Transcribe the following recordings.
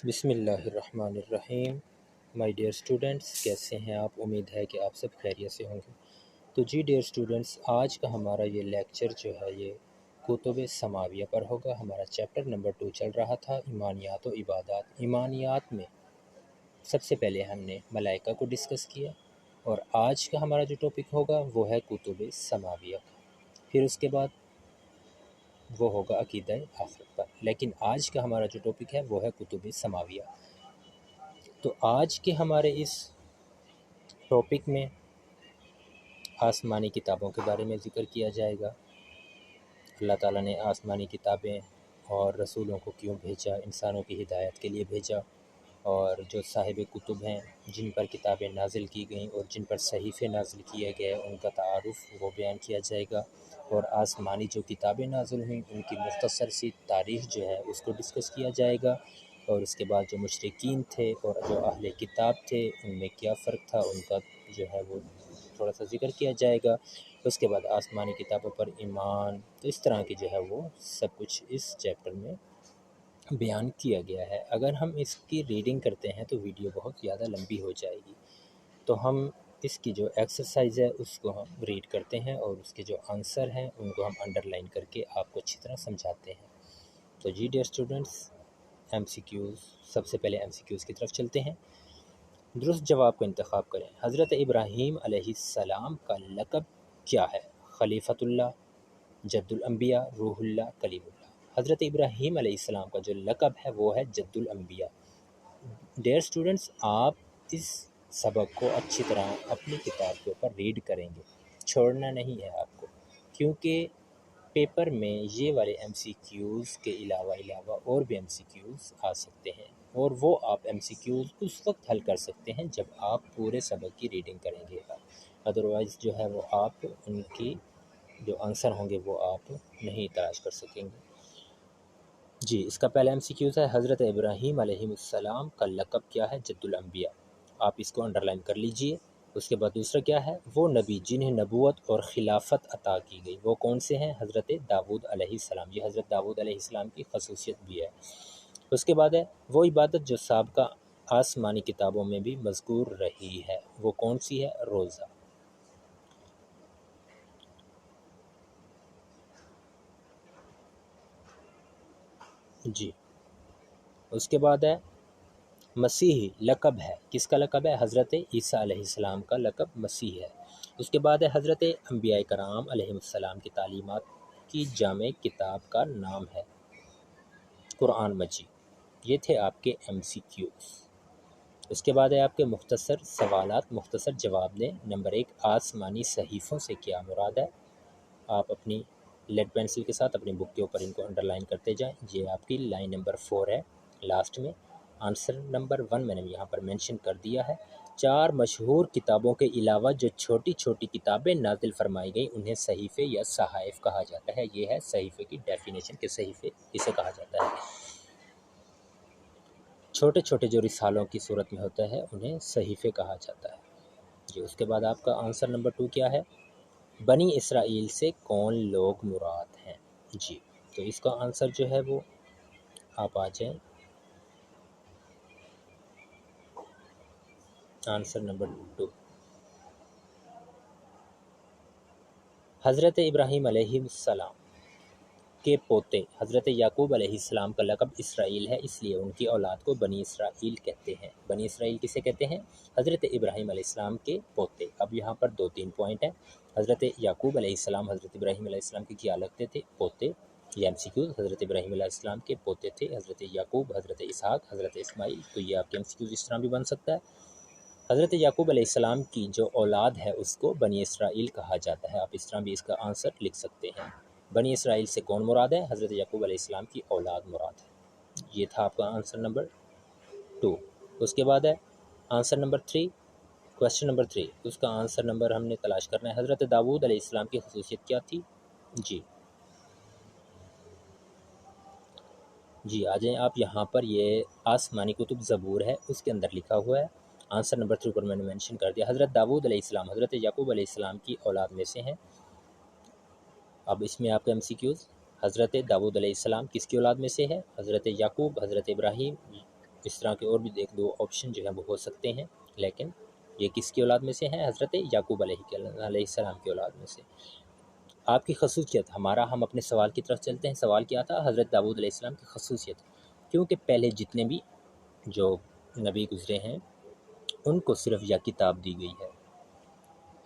بسم اللہ الرحمن الرحیم۔ مائی ڈیئر اسٹوڈنٹس، کیسے ہیں آپ؟ امید ہے کہ آپ سب خیریت سے ہوں گے۔ تو جی ڈیئر اسٹوڈنٹس، آج کا ہمارا یہ لیکچر جو ہے یہ کتب سماویہ پر ہوگا۔ ہمارا چیپٹر نمبر 2 چل رہا تھا، ایمانیات و عبادات۔ ایمانیات میں سب سے پہلے ہم نے ملائکہ کو ڈسکس کیا، اور آج کا ہمارا جو ٹاپک ہوگا وہ ہے کتب سماویہ کا۔ پھر اس کے بعد وہ ہوگا عقیدہ آخرت پر، لیکن آج کا ہمارا جو ٹاپک ہے وہ ہے کتب سماویہ۔ تو آج کے ہمارے اس ٹاپک میں آسمانی کتابوں کے بارے میں ذکر کیا جائے گا۔ اللہ تعالیٰ نے آسمانی کتابیں اور رسولوں کو کیوں بھیجا، انسانوں کی ہدایت کے لیے بھیجا، اور جو صاحب کتب ہیں جن پر کتابیں نازل کی گئیں اور جن پر صحیفے نازل کیے گئے ان کا تعارف وہ بیان کیا جائے گا، اور آسمانی جو کتابیں نازل ہوئیں ان کی مختصر سی تاریخ جو ہے اس کو ڈسکس کیا جائے گا، اور اس کے بعد جو مشرکین تھے اور جو اہل کتاب تھے ان میں کیا فرق تھا ان کا جو ہے وہ تھوڑا سا ذکر کیا جائے گا۔ اس کے بعد آسمانی کتابوں پر ایمان، تو اس طرح کی جو ہے وہ سب کچھ اس چیپٹر میں بیان کیا گیا ہے۔ اگر ہم اس کی ریڈنگ کرتے ہیں تو ویڈیو بہت زیادہ لمبی ہو جائے گی، تو ہم اس کی جو ایکسرسائز ہے اس کو ہم ریڈ کرتے ہیں اور اس کے جو آنسر ہیں ان کو ہم انڈر لائن کر کے آپ کو اچھی طرح سمجھاتے ہیں۔ تو جی dear students, M C Qs, سب سے پہلے ایم سی کیوز کی طرف چلتے ہیں۔ درست جواب کا انتخاب کریں۔ حضرت ابراہیم علیہ السلام کا لقب کیا ہے؟ خلیفۃ اللہ، جد الانبیاء، روح اللہ، کلیم اللہ۔ حضرت ابراہیم علیہ السلام کا جو لقب ہے وہ ہے جد الانبیاء۔ ڈیئر اسٹوڈنٹس، آپ اس سبق کو اچھی طرح اپنی کتاب کے اوپر ریڈ کریں گے، چھوڑنا نہیں ہے آپ کو، کیونکہ پیپر میں یہ والے ایم سی کیوز کے علاوہ اور بھی ایم سی کیوز آ سکتے ہیں، اور وہ آپ ایم سی کیوز اس وقت حل کر سکتے ہیں جب آپ پورے سبق کی ریڈنگ کریں گے، ادروائز جو ہے وہ آپ ان کی جو آنسر ہوں گے وہ آپ نہیں تلاش کر سکیں گے۔ جی، اس کا پہلا ایم سی کیوز ہے، حضرت ابراہیم علیہ السلام کا لقب کیا ہے؟ جد الانبیاء۔ آپ اس کو انڈر لائن کر لیجئے۔ اس کے بعد دوسرا کیا ہے؟ وہ نبی جنہیں نبوت اور خلافت عطا کی گئی وہ کون سے ہیں؟ حضرت داؤد علیہ السلام۔ یہ حضرت داؤد علیہ السلام کی خصوصیت بھی ہے۔ اس کے بعد ہے وہ عبادت جو سابقہ آسمانی کتابوں میں بھی مذکور رہی ہے، وہ کون سی ہے؟ روزہ۔ جی، اس کے بعد ہے مسیحی لقب ہے، کس کا لقب ہے؟ حضرت عیسیٰ علیہ السلام کا لقب مسیح ہے۔ اس کے بعد ہے حضرت انبیاء کرام علیہ السلام کی تعلیمات کی جامع کتاب کا نام ہے قرآن مجید۔ یہ تھے آپ کے ایم سی کیوز۔ اس کے بعد ہے آپ کے مختصر سوالات، مختصر جواب دیں۔ نمبر 1، آسمانی صحیفوں سے کیا مراد ہے؟ آپ اپنی لیڈ پینسل کے ساتھ اپنی بک کے اوپر ان کو انڈر لائن کرتے جائیں۔ یہ آپ کی لائن نمبر 4 ہے لاسٹ میں۔ آنسر نمبر 1 میں نے یہاں پر مینشن کر دیا ہے۔ 4 مشہور کتابوں کے علاوہ جو چھوٹی چھوٹی کتابیں نازل فرمائی گئیں انہیں صحیفے یا صحائف کہا جاتا ہے۔ یہ ہے صحیفے کی ڈیفینیشن کہ صحیفے اسے کہا جاتا ہے۔ چھوٹے چھوٹے جو رسالوں کی صورت میں ہوتا ہے انہیں صحیفے کہا جاتا ہے۔ جی، اس کے بعد آپ کا آنسر نمبر 2 کیا ہے؟ بنی اسرائیل سے کون لوگ مراد ہیں؟ جی، تو اس کا آنسر جو ہے وہ آپ آ جائیں آنسر نمبر 2۔ حضرت ابراہیم علیہ السلام کے پوتے حضرت یعقوب علیہ السلام کا لقب اسرائیل ہے، اس لیے ان کی اولاد کو بنی اسرائیل کہتے ہیں۔ بنی اسرائیل کسے کہتے ہیں؟ حضرت ابراہیم علیہ السلام کے پوتے۔ اب یہاں پر 2-3 پوائنٹ ہیں۔ حضرت یعقوب علیہ السلام حضرت ابراہیم علیہ السلام کے کیا لگتے تھے؟ پوتے۔ یہ ایم سی کیوز، حضرت ابراہیم علیہ السلام کے پوتے تھے حضرت یعقوب، حضرت اسحاق، حضرت اسماعیل۔ تو یہ آپ کے ایم سی کیوز اس طرح بھی بن سکتا ہے۔ حضرت یعقوب علیہ السلام کی جو اولاد ہے اس کو بنی اسرائیل کہا جاتا ہے۔ آپ اس طرح بھی اس کا آنسر لکھ سکتے ہیں۔ بنی اسرائیل سے کون مراد ہے؟ حضرت یعقوب علیہ السلام کی اولاد مراد ہے۔ یہ تھا آپ کا آنسر نمبر 2۔ اس کے بعد ہے آنسر نمبر 3، کویسچن نمبر 3۔ اس کا آنسر نمبر ہم نے تلاش کرنا ہے۔ حضرت داؤد علیہ السلام کی خصوصیت کیا تھی؟ جی آ جائیں آپ یہاں پر۔ یہ آسمانی کتب زبور ہے، اس کے اندر لکھا ہوا ہے۔ آنسر نمبر 3 پر میں نے مینشن کر دیا۔ حضرت داؤد علیہ السلام حضرت یعقوب علیہ السلام کی اولاد میں سے ہیں۔ اب اس میں آپ کا ایم سی کیوز، حضرت داؤد علیہ السلام کس کی اولاد میں سے ہے؟ حضرت یعقوب، حضرت ابراہیم اس طرح کے اور بھی ایک دو آپشن جو ہے وہ ہو سکتے ہیں، لیکن یہ کس کی اولاد میں سے ہیں؟ حضرت یعقوب علیہ السلام کی اولاد میں سے۔ آپ کی خصوصیت، ہم اپنے سوال کی طرف چلتے ہیں۔ سوال کیا تھا؟ حضرت داؤد علیہ السلام کی خصوصیت، کیونکہ پہلے جتنے بھی جو نبی گزرے ہیں ان کو صرف یا کتاب دی گئی ہے،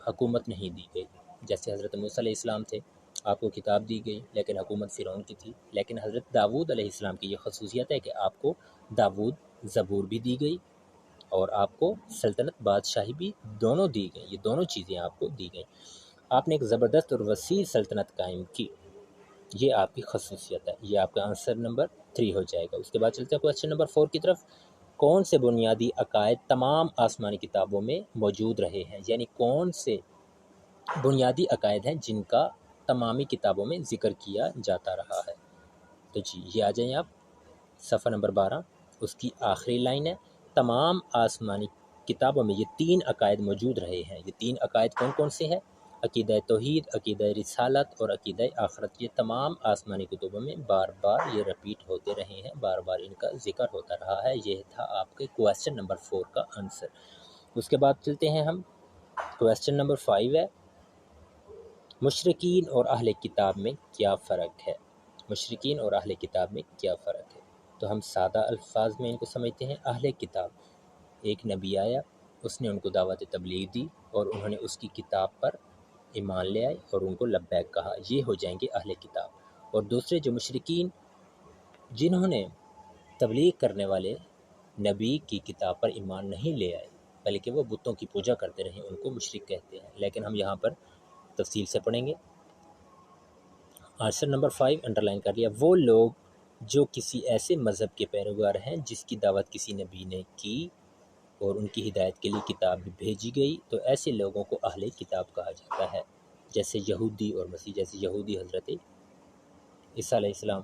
حکومت نہیں دی گئی۔ جیسے حضرت موسیٰ علیہ السلام تھے، آپ کو کتاب دی گئی لیکن حکومت فرعون کی تھی، لیکن حضرت داؤد علیہ السلام کی یہ خصوصیت ہے کہ آپ کو داؤد زبور بھی دی گئی اور آپ کو سلطنت بادشاہی بھی دونوں دی گئی، یہ دونوں چیزیں آپ کو دی گئیں۔ آپ نے ایک زبردست اور وسیع سلطنت قائم کی، یہ آپ کی خصوصیت ہے، یہ آپ کا آنسر نمبر 3 ہو جائے گا۔ اس کے بعد چلتے ہیں کویسچن نمبر 4 کی طرف۔ کون سے بنیادی عقائد تمام آسمانی کتابوں میں موجود رہے ہیں؟ یعنی کون سے بنیادی عقائد ہیں جن کا تمامی کتابوں میں ذکر کیا جاتا رہا ہے؟ تو جی یہ آ جائیں آپ صفحہ نمبر 12، اس کی آخری لائن ہے تمام آسمانی کتابوں میں یہ 3 عقائد موجود رہے ہیں۔ یہ 3 عقائد کون کون سے ہیں؟ عقیدہ توحید، عقیدہ رسالت اور عقیدہ آخرت۔ یہ تمام آسمانی کتبوں میں بار بار یہ رپیٹ ہوتے رہے ہیں، بار بار ان کا ذکر ہوتا رہا ہے۔ یہ تھا آپ کے کویسچن نمبر 4 کا آنسر۔ اس کے بعد چلتے ہیں ہم کویسچن نمبر 5 ہے، مشرکین اور اہل کتاب میں کیا فرق ہے؟ مشرکین اور اہل کتاب میں کیا فرق ہے؟ تو ہم سادہ الفاظ میں ان کو سمجھتے ہیں۔ اہل کتاب، ایک نبی آیا، اس نے ان کو دعوت تبلیغ دی اور انہوں نے اس کی کتاب پر ایمان لے آئے اور ان کو لبیک کہا، یہ ہو جائیں گے اہل کتاب۔ اور دوسرے جو مشرکین، جنہوں نے تبلیغ کرنے والے نبی کی کتاب پر ایمان نہیں لے آئے بلکہ وہ بتوں کی پوجا کرتے رہے، ان کو مشرک کہتے ہیں، لیکن ہم یہاں پر تفصیل سے پڑھیں گے۔ آنسر نمبر 5 انڈر لائن کر لیا، وہ لوگ جو کسی ایسے مذہب کے پیروکار ہیں جس کی دعوت کسی نبی نے کی اور ان کی ہدایت کے لیے کتاب بھی بھیجی گئی، تو ایسے لوگوں کو اہل کتاب کہا جاتا ہے۔ جیسے یہودی اور مسیح، جیسے یہودی حضرت عیسیٰ علیہ السلام،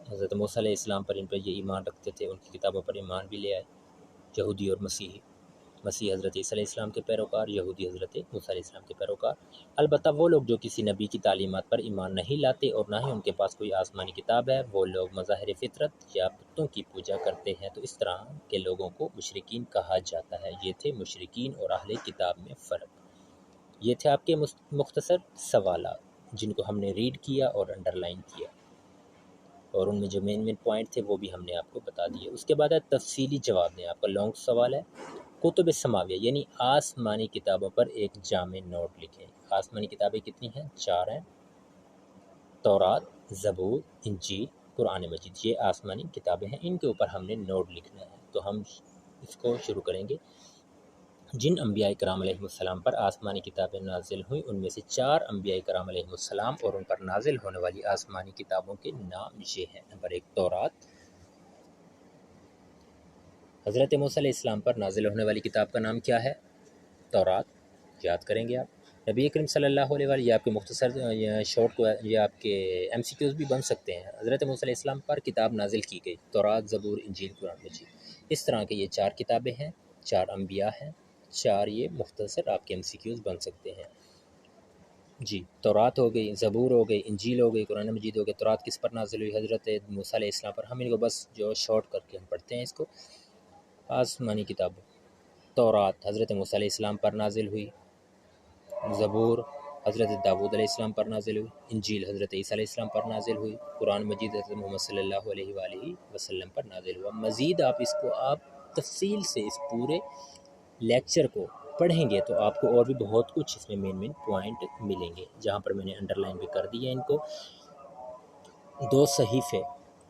حضرت موسیٰ علیہ السلام پر ان پر یہ ایمان رکھتے تھے، ان کی کتابوں پر ایمان بھی لے آئے، یہودی اور مسیحی۔ مسیح حضرت عیسیٰ علیہ السلام کے پیروکار، یہودی حضرت موسیٰ علیہ السلام کے پیروکار۔ البتہ وہ لوگ جو کسی نبی کی تعلیمات پر ایمان نہیں لاتے اور نہ ہی ان کے پاس کوئی آسمانی کتاب ہے، وہ لوگ مظاہر فطرت یا بتوں کی پوجا کرتے ہیں، تو اس طرح کے لوگوں کو مشرکین کہا جاتا ہے۔ یہ تھے مشرکین اور اہل کتاب میں فرق۔ یہ تھے آپ کے مختصر سوالات جن کو ہم نے ریڈ کیا اور انڈر لائن کیا، اور ان میں جو مین پوائنٹ تھے وہ بھی ہم نے آپ کو بتا دیے۔ اس کے بعد ہے تفصیلی جواب دیں۔ آپ کا لانگ سوال ہے، کتب سماویہ یعنی آسمانی کتابوں پر ایک جامع نوٹ لکھیں۔ آسمانی کتابیں کتنی ہیں؟ 4 ہیں، تورات، زبور، انجیل، قرآن مجید، یہ آسمانی کتابیں ہیں، ان کے اوپر ہم نے نوٹ لکھنا ہے۔ تو ہم اس کو شروع کریں گے۔ جن انبیاء کرام علیہ السلام پر آسمانی کتابیں نازل ہوئیں ان میں سے 4 انبیاء کرام علیہ السلام اور ان پر نازل ہونے والی آسمانی کتابوں کے نام یہ ہیں۔ نمبر 1 تورات، حضرت موسیٰ علیہ السلام پر نازل ہونے والی کتاب کا نام کیا ہے؟ تورات، یاد کریں گے آپ۔ نبی کریم صلی اللہ علیہ وآلہ، یہ آپ کے مختصر شارٹ کو، یہ آپ کے ایم سی کیوز بھی بن سکتے ہیں۔ حضرت موسیٰ علیہ السلام پر کتاب نازل کی گئی، تورات، زبور، انجیل، قرآن مجید۔ اس طرح کے یہ 4 کتابیں ہیں، 4 انبیاء ہیں، 4 یہ مختصر آپ کے ایم سی کیوز بن سکتے ہیں۔ جی، تورات ہو گئی، زبور ہو گئی، انجیل ہو گئی، قرآن مجید ہو گئی۔ تورات کس پر نازل ہوئی؟ حضرت موسیٰ علیہ السلام پر۔ ہم ان کو بس جو شارٹ کر کے ہم پڑھتے ہیں اس کو۔ آسمانی کتاب، تورات حضرت موسیٰ علیہ السلام پر نازل ہوئی، زبور حضرت داؤد علیہ السلام پر نازل ہوئی، انجیل حضرت عیسیٰ علیہ السلام پر نازل ہوئی، قرآن مجید حضرت محمد صلی اللہ علیہ وآلہ وسلم پر نازل ہوا۔ مزید آپ اس کو تفصیل سے اس پورے لیکچر کو پڑھیں گے تو آپ کو اور بھی بہت کچھ اس میں مین پوائنٹ ملیں گے، جہاں پر میں نے انڈر لائن بھی کر دی ہے ان کو۔ 2 صحیفے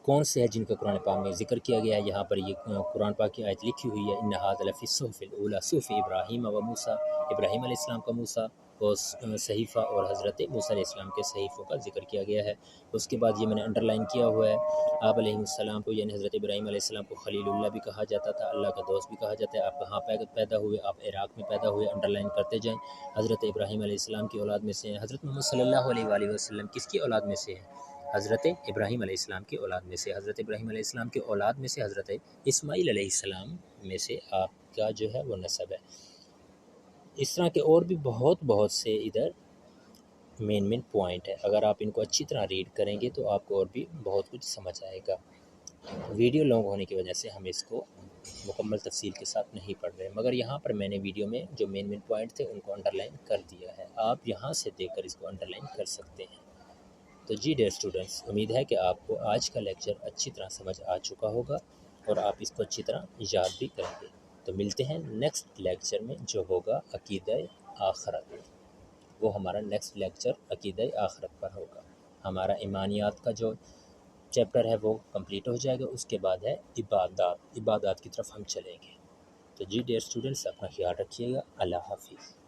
کون سے ہیں جن کا قرآن پاک میں ذکر کیا گیا ہے؟ یہاں پر یہ قرآن پاک کی آیت لکھی ہوئی ہے، ان ھذا لفی الصحف الاولی صحف ابراہیم و موسیٰ، ابراہیم علیہ السلام کا موسیٰ اور صحیفہ اور حضرت موسیٰ علیہ السلام کے صحیفوں کا ذکر کیا گیا ہے۔ اس کے بعد یہ میں نے انڈر لائن کیا ہوا ہے، آپ علیہ السلام کو یعنی حضرت ابراہیم علیہ السلام کو خلیل اللہ بھی کہا جاتا تھا، اللہ کا دوست بھی کہا جاتا ہے۔ آپ کہاں پیدا ہوئے؟ آپ عراق میں پیدا ہوئے، انڈر لائن کرتے جائیں۔ حضرت ابراہیم علیہ السلام کی اولاد میں سے ہیں۔ حضرت محمد صلی اللہ علیہ وآلہ وسلم کس کی اولاد میں سے ہیں؟ حضرت ابراہیم علیہ السلام کی اولاد میں سے۔ حضرت ابراہیم علیہ السلام کی اولاد میں سے حضرت اسماعیل علیہ السلام میں سے آپ کا جو ہے وہ نسب ہے۔ اس طرح کے اور بھی بہت سے ادھر مین پوائنٹ ہے، اگر آپ ان کو اچھی طرح ریڈ کریں گے تو آپ کو اور بھی بہت کچھ سمجھ آئے گا۔ ویڈیو لانگ ہونے کی وجہ سے ہم اس کو مکمل تفصیل کے ساتھ نہیں پڑھ رہے، مگر یہاں پر میں نے ویڈیو میں جو مین پوائنٹ تھے ان کو انڈر لائن کر دیا ہے، آپ یہاں سے دیکھ کر اس کو انڈر لائن کر سکتے ہیں۔ تو جی ڈیئر اسٹوڈنٹس، امید ہے کہ آپ کو آج کا لیکچر اچھی طرح سمجھ آ چکا ہوگا اور آپ اس کو اچھی طرح یاد بھی کریں گے۔ تو ملتے ہیں نیکسٹ لیکچر میں جو ہوگا عقیدہ آخرت، وہ ہمارا نیکسٹ لیکچر عقیدہ آخرت پر ہوگا۔ ہمارا ایمانیات کا جو چیپٹر ہے وہ کمپلیٹ ہو جائے گا، اس کے بعد ہے عبادات کی طرف ہم چلیں گے۔ تو جی ڈیئر اسٹوڈنٹس، اپنا خیال رکھیے گا۔ اللہ حافظ۔